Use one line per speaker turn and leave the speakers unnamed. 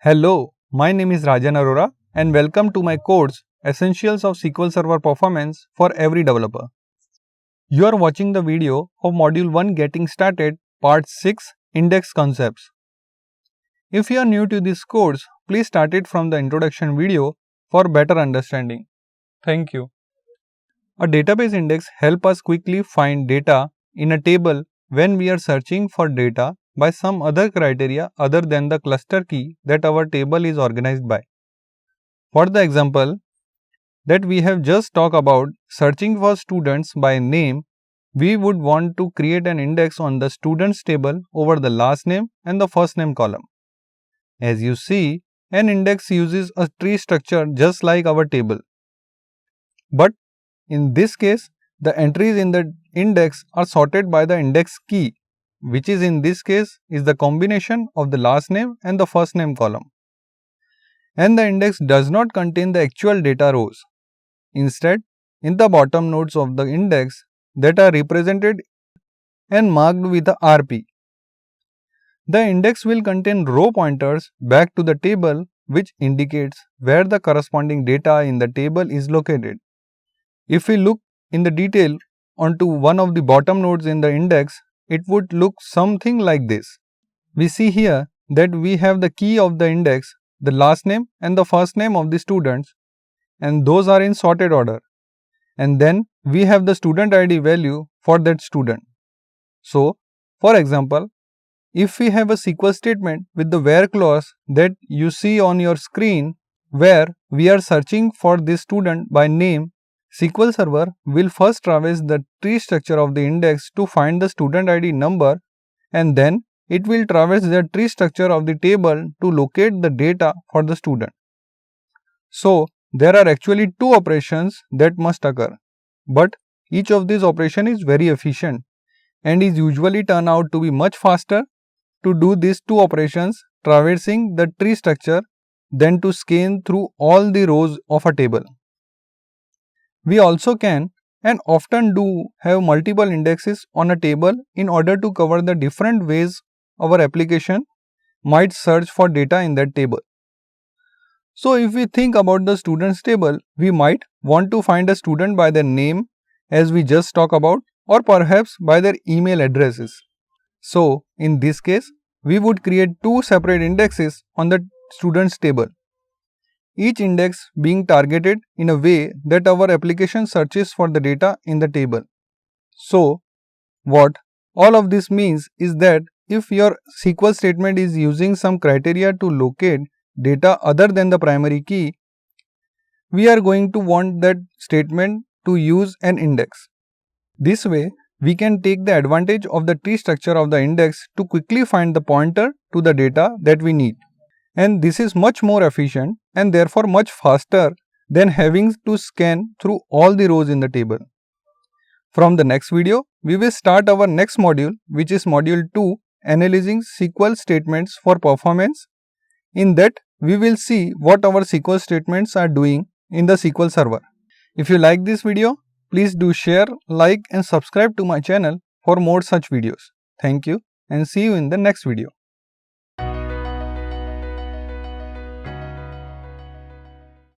Hello, my name is Rajan Arora and welcome to my course Essentials of SQL Server Performance for Every Developer. You are watching the video of Module 1 Getting Started Part 6 Index Concepts. If you are new to this course, please start it from the introduction video for better understanding. Thank you. A database index helps us quickly find data in a table when we are searching for data by some other criteria other than the cluster key that our table is organized by. For the example that we have just talked about, searching for students by name, we would want to create an index on the students table over the last name and the first name column. As you see, an index uses a tree structure just like our table. But in this case, the entries in the index are sorted by the index key, which is in this case is the combination of the last name and the first name column. And the index does not contain the actual data rows. Instead, in the bottom nodes of the index that are represented and marked with the RP. The index will contain row pointers back to the table, which indicates where the corresponding data in the table is located. If we look in the detail onto one of the bottom nodes in the index, it would look something like this. We see here that we have the key of the index, the last name and the first name of the students, and those are in sorted order. And then we have the student ID value for that student. So, for example, if we have a SQL statement with the where clause that you see on your screen where we are searching for this student by name, SQL Server will first traverse the tree structure of the index to find the student ID number, and then it will traverse the tree structure of the table to locate the data for the student. So, there are actually two operations that must occur, but each of these operations is very efficient and is usually turned out to be much faster to do these two operations traversing the tree structure than to scan through all the rows of a table. We also can and often do have multiple indexes on a table in order to cover the different ways our application might search for data in that table. So, if we think about the students table, we might want to find a student by their name as we just talked about, or perhaps by their email addresses. So, in this case, we would create two separate indexes on the students table, each index being targeted in a way that our application searches for the data in the table. So, what all of this means is that if your SQL statement is using some criteria to locate data other than the primary key, we are going to want that statement to use an index. This way, we can take the advantage of the tree structure of the index to quickly find the pointer to the data that we need. And this is much more efficient and therefore much faster than having to scan through all the rows in the table. From the next video, we will start our next module, which is module 2, Analyzing SQL Statements for Performance. In that, we will see what our SQL statements are doing in the SQL Server. If you like this video, please do share, like and subscribe to my channel for more such videos. Thank you and see you in the next video.